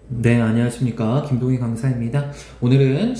네, 안녕하십니까. 김동희 강사입니다. 오늘은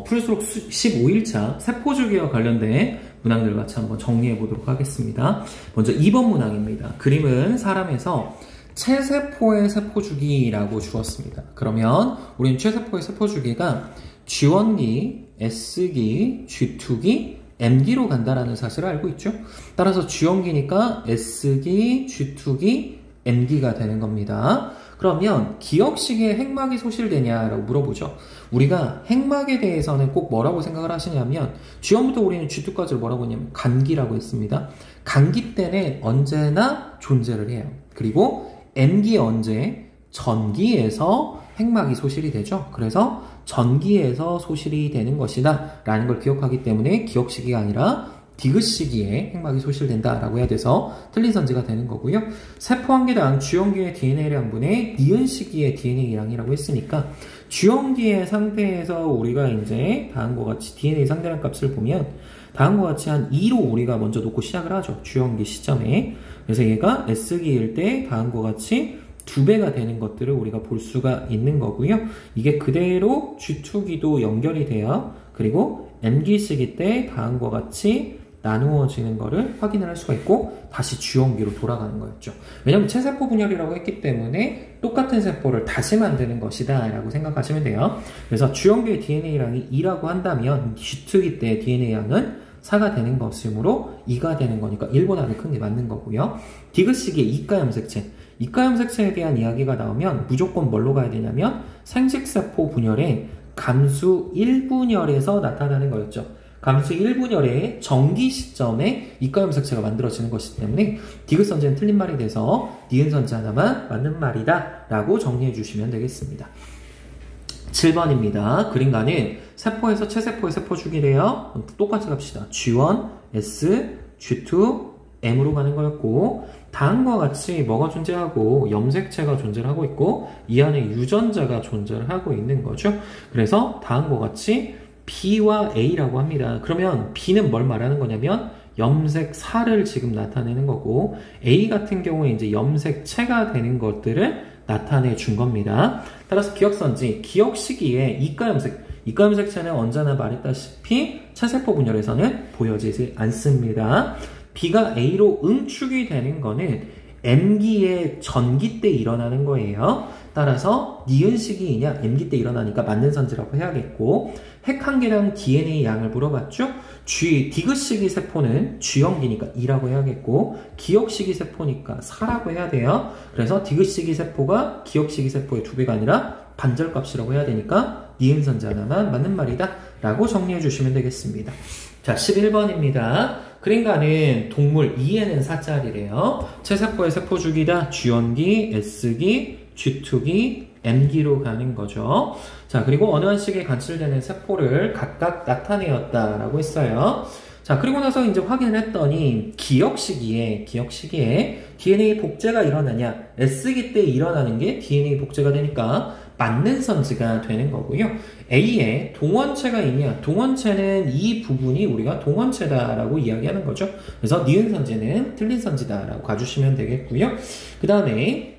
풀수록 15일차 세포주기와 관련된 문항들 같이 한번 정리해 보도록 하겠습니다. 먼저 2번 문항입니다. 그림은 사람에서 체세포의 세포주기라고 주었습니다. 그러면 우리는 체세포의 세포주기가 G1기, S기, G2기, M기로 간다라는 사실을 알고 있죠. 따라서 G1기니까 S기, G2기, M기가 되는 겁니다. 그러면 기억 시기에 핵막이 소실되냐라고 물어보죠. 우리가 핵막에 대해서는 꼭 뭐라고 생각을 하시냐면 G1부터 우리는 G2까지를 뭐라고 했냐면 간기라고 했습니다. 간기 때는 언제나 존재를 해요. 그리고 M기 언제? 전기에서 핵막이 소실이 되죠. 그래서 전기에서 소실이 되는 것이다 라는 걸 기억하기 때문에 기억 시기가 아니라 디귿 시기에 핵막이 소실된다라고 해야 돼서 틀린 선지가 되는 거고요. 세포 한 개당 G형기의 DNA량분의 니은 시기의 DNA량이라고 했으니까 G형기의 상태에서 우리가 이제 다음과 같이 DNA 상대량 값을 보면 다음과 같이 한 2로 우리가 먼저 놓고 시작을 하죠. G형기 시점에. 그래서 얘가 S기일 때 다음과 같이 2배가 되는 것들을 우리가 볼 수가 있는 거고요. 이게 그대로 G2기도 연결이 돼요. 그리고 M기 시기 때 다음과 같이 나누어지는 거를 확인을 할 수가 있고 다시 G형기로 돌아가는 거였죠. 왜냐면 체세포 분열이라고 했기 때문에 똑같은 세포를 다시 만드는 것이다 라고 생각하시면 돼요. 그래서 G형기의 DNA량이 2라고 한다면 G2기 때 DNA량은 4가 되는 것이므로 2가 되는 거니까 1보다는 큰 게 맞는 거고요. 디귿 시기의 이가 염색체. 이가 염색체에 대한 이야기가 나오면 무조건 뭘로 가야 되냐면 생식세포 분열의 감수 1분열에서 나타나는 거였죠. 감수 1분열의 정기 시점에 이가 염색체가 만들어지는 것이기 때문에 디귿 선지는 틀린 말이 돼서 니은 선지 하나만 맞는 말이다 라고 정리해 주시면 되겠습니다. 7번입니다. 그림가는 세포에서 체세포의 세포주기래요. 똑같이 갑시다. G1, S, G2, M으로 가는 거였고 다음과 같이 뭐가 존재하고 염색체가 존재를 하고 있고 이 안에 유전자가 존재를 하고 있는 거죠. 그래서 다음과 같이 B와 A라고 합니다. 그러면 B는 뭘 말하는 거냐면 염색사를 지금 나타내는 거고 A 같은 경우에 이제 염색체가 되는 것들을 나타내 준 겁니다. 따라서 기억선지, 기억 시기에 이가 염색체는 언제나 말했다시피 체세포 분열에서는 보여지지 않습니다. B가 A로 응축이 되는 거는 M기의 전기 때 일어나는 거예요. 따라서 니은 시기이냐 M기 때 일어나니까 맞는 선지라고 해야겠고 핵 한 개당 DNA 양을 물어봤죠. 디귿 시기 세포는 G형기니까 2라고 해야겠고 기억 시기 세포니까 4라고 해야 돼요. 그래서 디귿 시기 세포가 기억 시기 세포의 2배가 아니라 반절값이라고 해야 되니까 니은 선지 하나만 맞는 말이다 라고 정리해 주시면 되겠습니다. 자, 11번입니다. 그림가는 동물 2에는 4짜리래요. 체세포의 세포주기다. G1기, S기, G2기, M기로 가는 거죠. 자, 그리고 어느 한 시기에 관찰되는 세포를 각각 나타내었다라고 했어요. 자, 그리고 나서 이제 확인을 했더니 기억 시기에 DNA 복제가 일어나냐? S기 때 일어나는 게 DNA 복제가 되니까 맞는 선지가 되는 거고요. A에 동원체가 있냐? 동원체는 이 부분이 우리가 동원체다라고 이야기하는 거죠. 그래서 니은 선지는 틀린 선지다라고 가주시면 되겠고요. 그 다음에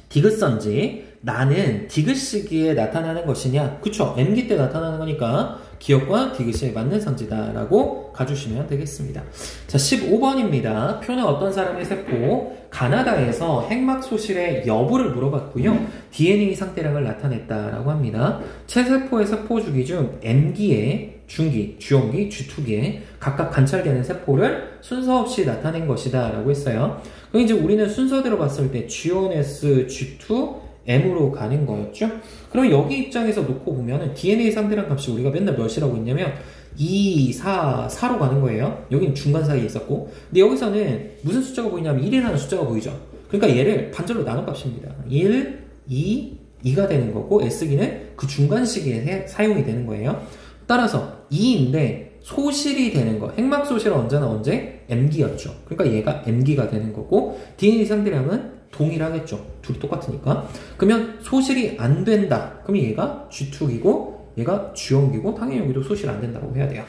디귿 선지. 나는 디귿 시기에 나타나는 것이냐? 그쵸? M기 때 나타나는 거니까 기억과 디귿이 맞는 선지다라고 가주시면 되겠습니다. 자, 15번입니다. 표는 어떤 사람의 세포, 가나다에서 핵막 소실의 여부를 물어봤고요. DNA 상태량을 나타냈다라고 합니다. 체세포의 세포 주기 중 M기에 중기, G형기, G2기에 각각 관찰되는 세포를 순서 없이 나타낸 것이다 라고 했어요. 그럼 이제 우리는 순서대로 봤을 때 G1S, G2, M으로 가는 거였죠. 그럼 여기 입장에서 놓고 보면은 DNA 상대량 값이 우리가 맨날 몇이라고 했냐면 2, 4, 4로 가는 거예요. 여기는 중간 사이에 있었고. 근데 여기서는 무슨 숫자가 보이냐면 1이라는 숫자가 보이죠. 그러니까 얘를 반절로 나눈 값입니다. 1, 2, 2가 되는 거고 S기는 그 중간 시기에 사용이 되는 거예요. 따라서 2인데 소실이 되는 거. 핵막 소실은 언제? M기였죠. 그러니까 얘가 M기가 되는 거고 DNA 상대량은 동일하겠죠. 둘이 똑같으니까. 그러면 소실이 안 된다. 그럼 얘가 G2기고 얘가 G형기고 당연히 여기도 소실 안 된다고 해야 돼요.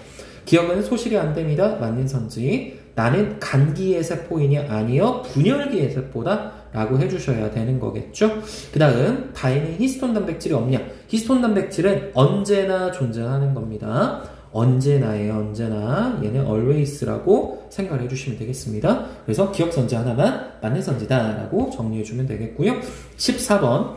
기억은 소실이 안 됩니다. 맞는 선지. 나는 간기의 세포이냐? 아니요. 분열기의 세포다. 라고 해주셔야 되는 거겠죠? 그 다음 다행히 히스톤 단백질이 없냐? 히스톤 단백질은 언제나 존재하는 겁니다. 언제나예요. 언제나. 얘는 always라고 생각을 해주시면 되겠습니다. 그래서 기억 선지 하나만 맞는 선지다 라고 정리해주면 되겠고요. 14번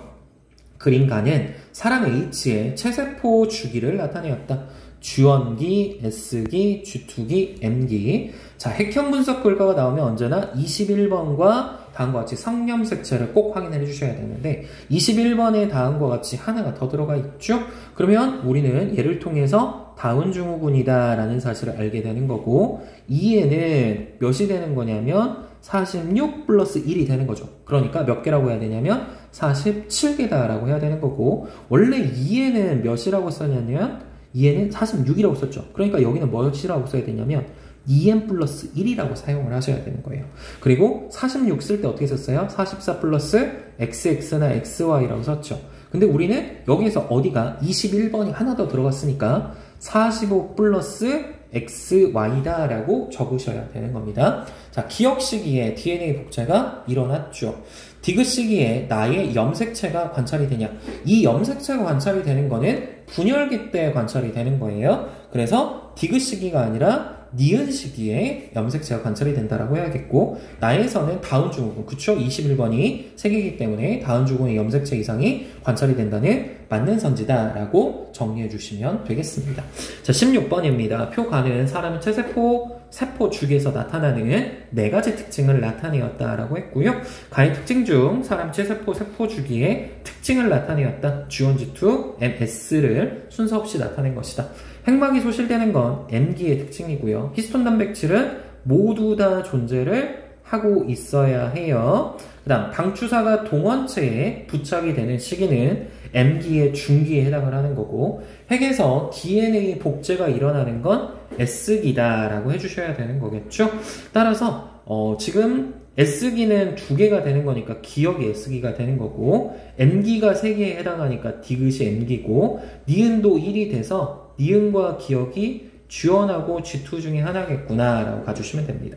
그린가는 사람 H의 체세포 주기를 나타내었다. G1기, S기, G2기, M기. 자, 핵형 분석 결과가 나오면 언제나 21번과 다음과 같이 성염색체를 꼭 확인해 주셔야 되는데 21번에 다음과 같이 하나가 더 들어가 있죠? 그러면 우리는 얘를 통해서 다운 증후군이다 라는 사실을 알게 되는 거고 2에는 몇이 되는 거냐면 46 플러스 1이 되는 거죠. 그러니까 몇 개라고 해야 되냐면 47개다 라고 해야 되는 거고 원래 2에는 몇이라고 썼냐면 2에는 46이라고 썼죠. 그러니까 여기는 몇이라고 써야 되냐면 2n 플러스 1이라고 사용을 하셔야 되는 거예요. 그리고 46 쓸 때 어떻게 썼어요? 44 플러스 xx나 xy라고 썼죠. 근데 우리는 여기에서 어디가 21번이 하나 더 들어갔으니까 45 플러스 XY다 라고 적으셔야 되는 겁니다. 자, 기억 시기에 DNA 복제가 일어났죠. 디귿 시기에 나의 염색체가 관찰이 되냐? 이 염색체가 관찰이 되는 거는 분열기 때 관찰이 되는 거예요. 그래서 디귿 시기가 아니라 니은 시기에 염색체가 관찰이 된다라고 해야겠고 나에서는 다운 증후군, 그쵸? 21번이 3개이기 때문에 다운 증후군의 염색체 이상이 관찰이 된다는 맞는 선지다 라고 정리해 주시면 되겠습니다. 자, 16번입니다. 표가는 사람의 체세포, 세포 주기에서 나타나는 4가지 특징을 나타내었다 라고 했고요. 가의 특징 중 사람 체세포, 세포 주기의 특징을 나타내었다. G1, G2, MS를 순서 없이 나타낸 것이다. 핵막이 소실되는 건 M기의 특징이고요. 히스톤 단백질은 모두 다 존재를 하고 있어야 해요. 그 다음 방추사가 동원체에 부착이 되는 시기는 M기의 중기에 해당을 하는 거고 핵에서 DNA 복제가 일어나는 건 S기다 라고 해주셔야 되는 거겠죠. 따라서 지금 S기는 2개가 되는 거니까 기억이 S기가 되는 거고 M기가 3개에 해당하니까 디귿이 M기고 니은도 1이 돼서 니은과 기억이 G1하고 G2 중에 하나겠구나 라고 가주시면 됩니다.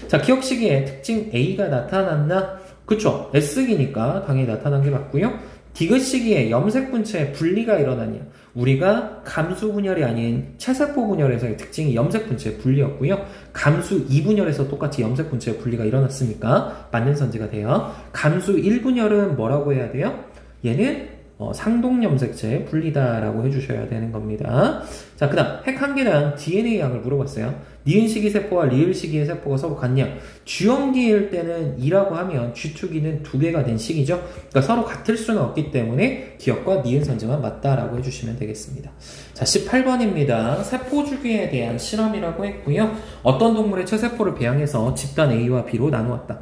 자, 기억 시기에 특징 A가 나타났나? 그쵸? S기니까 당연히 나타난 게 맞고요. 디귿 시기에 염색 분체의 분리가 일어나냐? 우리가 감수 분열이 아닌 체세포 분열에서의 특징이 염색 분체의 분리였고요. 감수 2분열에서 똑같이 염색 분체의 분리가 일어났으니까 맞는 선지가 돼요. 감수 1분열은 뭐라고 해야 돼요? 얘는 상동염색체 분리다라고 해주셔야 되는 겁니다. 자, 그 다음 핵 한 개당 DNA 양을 물어봤어요. 니은 시기 세포와 리을 시기의 세포가 서로 같냐? G1기일 때는 2라고 하면 G2기는 2개가 된 시기죠. 그러니까 서로 같을 수는 없기 때문에 기억과 니은 선지만 맞다라고 해주시면 되겠습니다. 자, 18번입니다. 세포 주기에 대한 실험이라고 했고요. 어떤 동물의 체세포를 배양해서 집단 A와 B로 나누었다.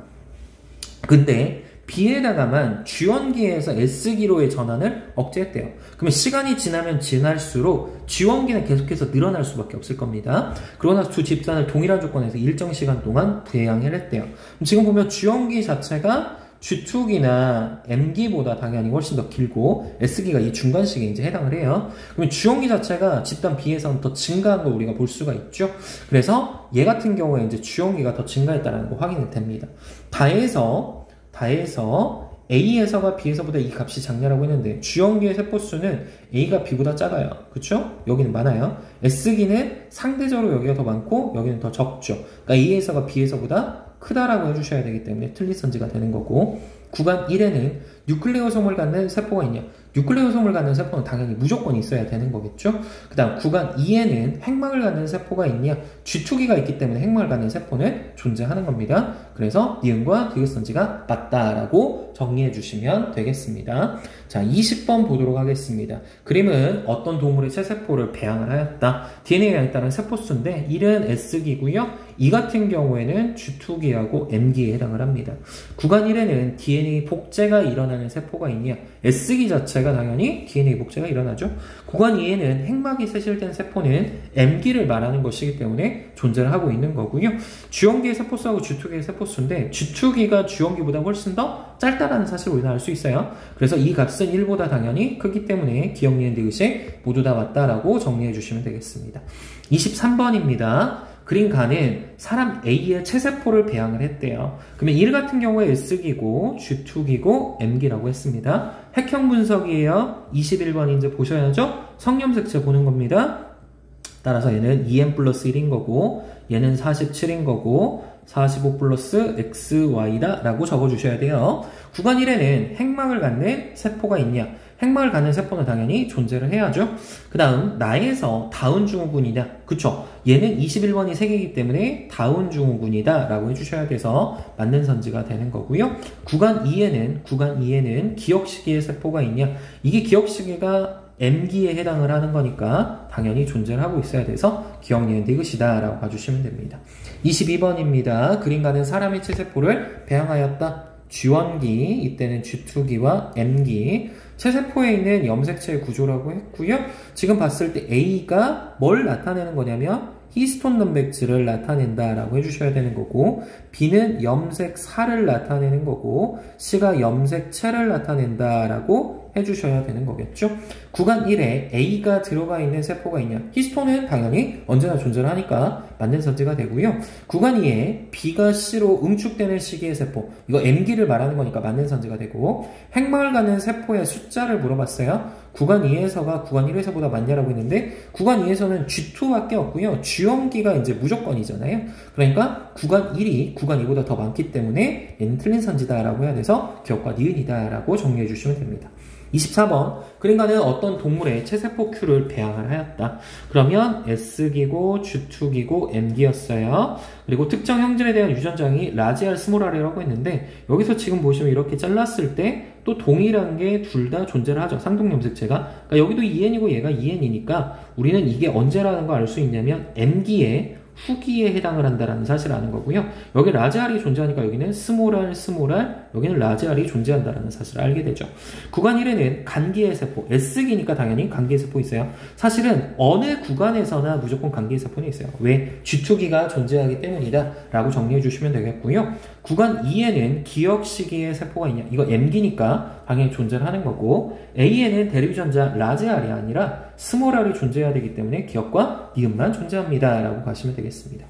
근데 B에다가만 G1기에서 S기로의 전환을 억제했대요. 그러면 시간이 지나면 지날수록 G1기는 계속해서 늘어날 수밖에 없을 겁니다. 그러나 두 집단을 동일한 조건에서 일정 시간 동안 배양을 했대요. 지금 보면 G1기 자체가 G2기나 M기보다 당연히 훨씬 더 길고 S기가 이 중간 시기에 이제 해당을 해요. 그러면 G1기 자체가 집단 B에서는 더 증가한 걸 우리가 볼 수가 있죠. 그래서 얘 같은 경우에 이제 G1기가 더 증가했다는 거 확인이 됩니다. 다해서 A에서가 B에서보다 이 값이 작냐라고 했는데 G1기의 세포수는 A가 B보다 작아요. 그쵸? 여기는 많아요. S기는 상대적으로 여기가 더 많고 여기는 더 적죠. 그러니까 A에서가 B에서보다 크다라고 해주셔야 되기 때문에 틀린 선지가 되는 거고 구간 1에는 뉴클레오솜을 갖는 세포가 있냐? 뉴클레오솜을 갖는 세포는 당연히 무조건 있어야 되는 거겠죠? 그 다음 구간 2에는 핵막을 갖는 세포가 있냐? G2기가 있기 때문에 핵막을 갖는 세포는 존재하는 겁니다. 그래서 니은과 디귿 선지가 맞다라고 정리해 주시면 되겠습니다. 자, 20번 보도록 하겠습니다. 그림은 어떤 동물의 체세포를 배양을 하였다. DNA에 따른 세포수인데 1은 S기고요. 이 같은 경우에는 G2기하고 M기에 해당을 합니다. 구간 1에는 DNA 복제가 일어나는 세포가 있냐? S기 자체가 당연히 DNA 복제가 일어나죠. 구간 2에는 핵막이 세실된 세포는 M기를 말하는 것이기 때문에 존재를 하고 있는 거고요. G1기의 세포수하고 G2기의 세포수인데 G2기가 G1기보다 훨씬 더 짧다라는 사실을 우리는 알 수 있어요. 그래서 이 값은 1보다 당연히 크기 때문에 기억, 니은, 디귿이 모두 다 맞다라고 정리해 주시면 되겠습니다. 23번입니다. 그린간은 사람 A의 체세포를 배양을 했대요. 그러면 1 같은 경우에 S기고 G2기고 M기라고 했습니다. 핵형 분석이에요. 21번 이제 보셔야죠. 성염색체 보는 겁니다. 따라서 얘는 2n 플러스 1인 거고 얘는 47인 거고 45 플러스 XY다 라고 적어주셔야 돼요. 구간 1에는 핵막을 갖는 세포가 있냐? 핵막을 갖는 세포는 당연히 존재를 해야죠. 그 다음 나에서 다운 증후군이냐? 그쵸? 얘는 21번이 3개이기 때문에 다운 증후군이다 라고 해주셔야 돼서 맞는 선지가 되는 거고요. 구간 2에는 기억시기의 세포가 있냐? 이게 기억시기가 M기에 해당을 하는 거니까 당연히 존재를 하고 있어야 돼서 기억, 니은, 디귿이다 라고 봐주시면 됩니다. 22번입니다. 그린간은 사람의 체세포를 배양하였다. G1기, 이때는 G2기와 M기. 체세포에 있는 염색체의 구조라고 했고요. 지금 봤을 때 A가 뭘 나타내는 거냐면 히스톤 단백질을 나타낸다라고 해주셔야 되는 거고, B는 염색사를 나타내는 거고, C가 염색체를 나타낸다라고 해주셔야 되는 거겠죠. 구간 1에 A가 들어가 있는 세포가 있냐? 히스톤은 당연히 언제나 존재를 하니까 맞는 선지가 되고요. 구간 2에 B가 C로 응축되는 시기의 세포, 이거 M기를 말하는 거니까 맞는 선지가 되고, 핵막을 갖는 세포의 숫자를 물어봤어요. 구간 2에서가 구간 1에서보다 많냐라고 했는데 구간 2에서는 G2밖에 없고요. G1기가 이제 무조건이잖아요. 그러니까 구간 1이 구간 2보다 더 많기 때문에 얘는 틀린 선지다라고 해야 돼서 기억과 니은이다라고 정리해 주시면 됩니다. 24번 그린간은 어떤 동물의 체세포 Q를 배양을 하였다. 그러면 S기고 G2기고 M기였어요. 그리고 특정 형질에 대한 유전장이 라지 R, 스몰 R이라고 했는데 여기서 지금 보시면 이렇게 잘랐을 때 또 동일한 게 둘 다 존재를 하죠. 상동염색체가. 그러니까 여기도 2N이고 얘가 2N이니까 우리는 이게 언제라는 걸 알 수 있냐면 M기에 후기에 해당을 한다는 사실을 아는 거고요. 여기 라지 R이 존재하니까 여기는 스몰 R, 스몰 R, 여기는 라지 R이 존재한다는 사실을 알게 되죠. 구간 1에는 간기의 세포, S기니까 당연히 간기의 세포 있어요. 사실은 어느 구간에서나 무조건 간기의 세포는 있어요. 왜? G2기가 존재하기 때문이다 라고 정리해 주시면 되겠고요. 구간 2에는 기억 시기의 세포가 있냐? 이거 M기니까 당연히 존재를 하는 거고, A에는 대립유전자 라지 R이 아니라 스몰 R이 존재해야 되기 때문에 기억과 니은만 존재합니다 라고 가시면 되겠습니다.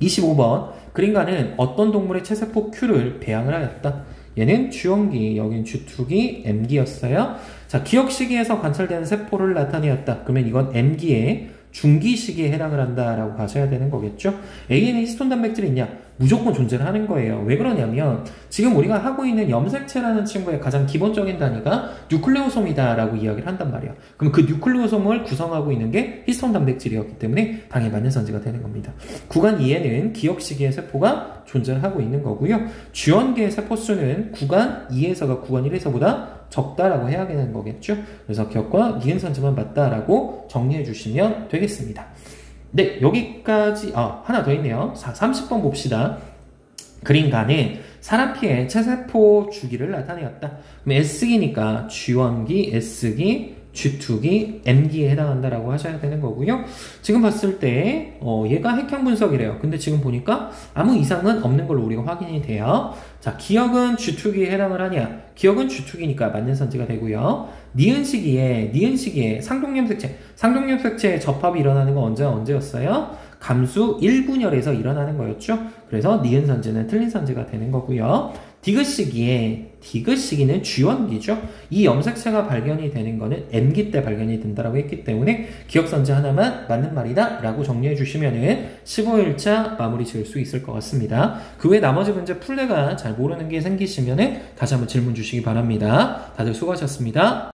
25번 그린간은 어떤 동물의 체세포 Q를 배양을 하였다. 얘는 G1기, 여긴 G2기, M기였어요. 자, 기억 시기에서 관찰되는 세포를 나타내었다. 그러면 이건 M기의 중기 시기에 해당을 한다라고 가셔야 되는 거겠죠. A에는 히스톤 단백질이 있냐? 무조건 존재를 하는 거예요. 왜 그러냐면 지금 우리가 하고 있는 염색체라는 친구의 가장 기본적인 단위가 뉴클레오솜이다라고 이야기를 한단 말이야. 그럼 그 뉴클레오솜을 구성하고 있는 게 히스톤 단백질이었기 때문에 당연히 맞는 선지가 되는 겁니다. 구간 2에는 기억 시기의 세포가 존재를 하고 있는 거고요. G1기의 세포 수는 구간 2에서가 구간 1에서보다 적다라고 해야 되는 거겠죠. 그래서 기억과 니은 선지만 맞다라고 정리해 주시면 되겠습니다. 네, 여기까지 하나 더 있네요. 30번 봅시다. 그린간은 사람 피의 체세포 주기를 나타내었다. 그럼 S기니까 G1기, S기, G2기, M기에 해당한다라고 하셔야 되는 거고요. 지금 봤을 때 얘가 핵형 분석이래요. 근데 지금 보니까 아무 이상은 없는 걸로 우리가 확인이 돼요. 자, 기억은 G2기에 해당을 하냐? 기억은 G2기니까 맞는 선지가 되고요. 니은 시기에 상동염색체의 접합이 일어나는 건 언제였어요? 감수 1분열에서 일어나는 거였죠. 그래서 니은 선지는 틀린 선지가 되는 거고요. 디귿 시기는 G1기죠. 이 염색체가 발견이 되는 거는 M기 때 발견이 된다라고 했기 때문에 기억 선지 하나만 맞는 말이다 라고 정리해 주시면은 15일차 마무리 지을 수 있을 것 같습니다. 그 외 나머지 문제 풀레가 잘 모르는 게 생기시면은 다시 한번 질문 주시기 바랍니다. 다들 수고하셨습니다.